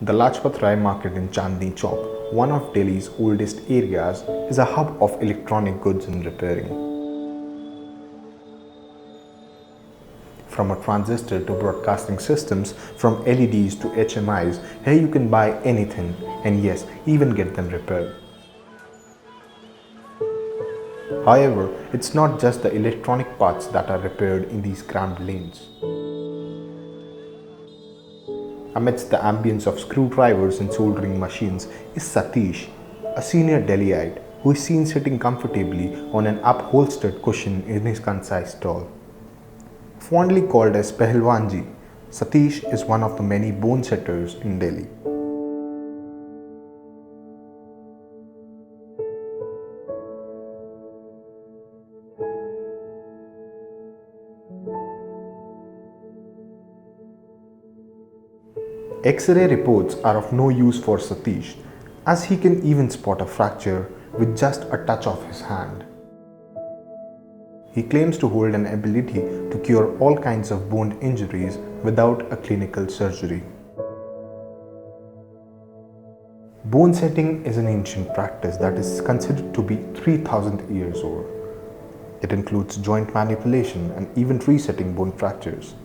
The Lajpat Rai market in Chandni Chowk, one of Delhi's oldest areas, is a hub of electronic goods and repairing. From a transistor to broadcasting systems, from LEDs to HMIs, here you can buy anything and yes, even get them repaired. However, it's not just the electronic parts that are repaired in these cramped lanes. Amidst the ambience of screwdrivers and soldering machines is Satish, a senior Delhiite who is seen sitting comfortably on an upholstered cushion in his concise stall. Fondly called as Pehlwanji, Satish is one of the many bone setters in Delhi. X-ray reports are of no use for Satish, as he can even spot a fracture with just a touch of his hand. He claims to hold an ability to cure all kinds of bone injuries without a clinical surgery. Bone setting is an ancient practice that is considered to be 3,000 years old. It includes joint manipulation and even resetting bone fractures.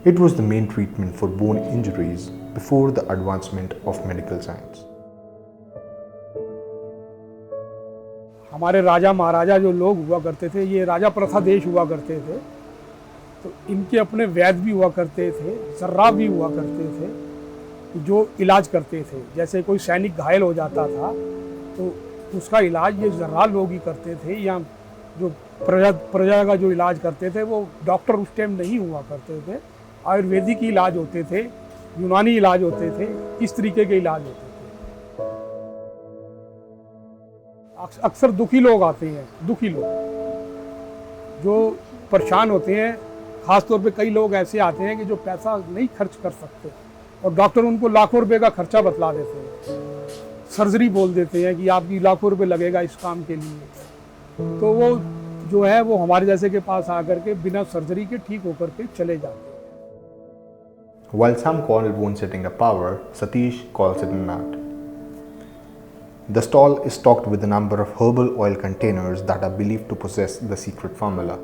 It was the main treatment for bone injuries before the advancement of medical science. हमारे राजा महाराजा जो लोग हुआ करते थे, ये राजा प्रथा देश हुआ करते थे, तो इनके अपने वैद्य भी हुआ करते थे, सर्राफ भी हुआ करते थे जो इलाज करते थे। जैसे कोई सैनिक घायल हो जाता था तो उसका इलाज ये जर्राल लोग ही करते थे, या जो प्रजा का जो इलाज करते थे वो डॉक्टर उस टाइम नहीं हुआ करते थे। आयुर्वेदिक इलाज होते थे, यूनानी इलाज होते थे, इस तरीके के इलाज होते थे। अक्सर दुखी लोग आते हैं, दुखी लोग जो परेशान होते हैं, ख़ास तौर पे कई लोग ऐसे आते हैं कि जो पैसा नहीं खर्च कर सकते और डॉक्टर उनको लाखों रुपए का खर्चा बतला देते हैं, सर्जरी बोल देते हैं कि आपकी लाखों रुपए लगेगा इस काम के लिए। तो वो जो है वो हमारे जैसे के पास आकर के बिना सर्जरी के ठीक होकर के चले जाते हैं। While some call bone setting a power, Satish calls it an art. The stall is stocked with a number of herbal oil containers that are believed to possess the secret formula.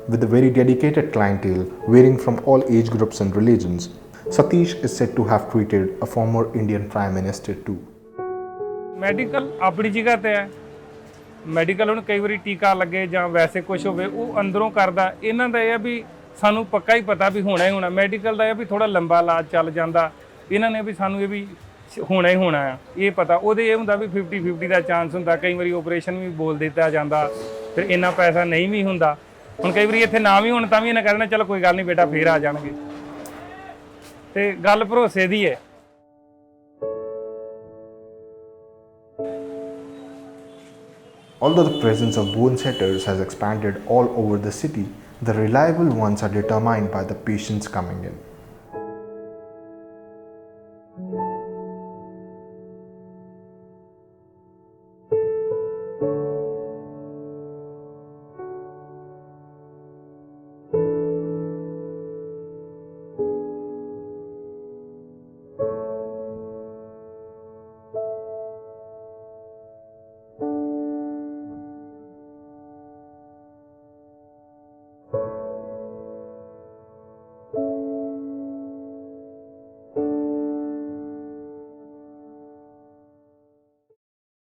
With a very dedicated clientele varying from all age groups and religions, Satish is said to have treated a former Indian Prime Minister too. Medical अपनी जगह ते है, medical ਨੂੰ ਕਈ ਵਾਰੀ ਟੀਕਾ ਲੱਗੇ ਜਾਂ ਵੈਸੇ ਕੁਝ ਹੋਵੇ ਉਹ ਅੰਦਰੋਂ ਕਰਦਾ। ਇਹਨਾਂ ਦਾ ਇਹ ਆ ਵੀ ਸਾਨੂੰ ਪੱਕਾ ਹੀ ਪਤਾ ਵੀ ਹੋਣਾ ਹੀ ਹੋਣਾ। ਮੈਡੀਕਲ ਦਾ ਇਹ ਵੀ ਥੋੜਾ ਲੰਬਾ ਇਲਾਜ ਚੱਲ ਜਾਂਦਾ, ਇਹਨਾਂ ਨੇ ਵੀ ਸਾਨੂੰ ਇਹ ਵੀ ਹੋਣਾ ਹੀ ਹੋਣਾ ਆ ਇਹ ਪਤਾ। ਉਹਦੇ ਇਹ ਹੁੰਦਾ ਵੀ 50-50 ਦਾ ਚਾਂਸ ਹੁੰਦਾ, ਕਈ ਵਾਰੀ ਆਪਰੇਸ਼ਨ ਵੀ ਬੋਲ ਦਿੱਤਾ ਜਾਂਦਾ, ਫਿਰ ਇੰਨਾ ਪੈਸਾ ਨਹੀਂ ਵੀ ਹੁੰਦਾ। ਹੁਣ ਕਈ ਵਾਰੀ ਇੱਥੇ ਨਾ ਵੀ ਹੋਣ ਤਾਂ ਵੀ ਇਹਨਾਂ ਕਹਿਣਾ ਚਲੋ ਕੋਈ ਗੱਲ ਨਹੀਂ ਬੇਟਾ ਫੇਰ ਆ ਜਾਣਗੇ, ਤੇ ਗੱਲ ਭਰੋਸੇ ਦੀ ਹੈ। Although the presence of bone setters has expanded all over the city, the reliable ones are determined by the patients coming in.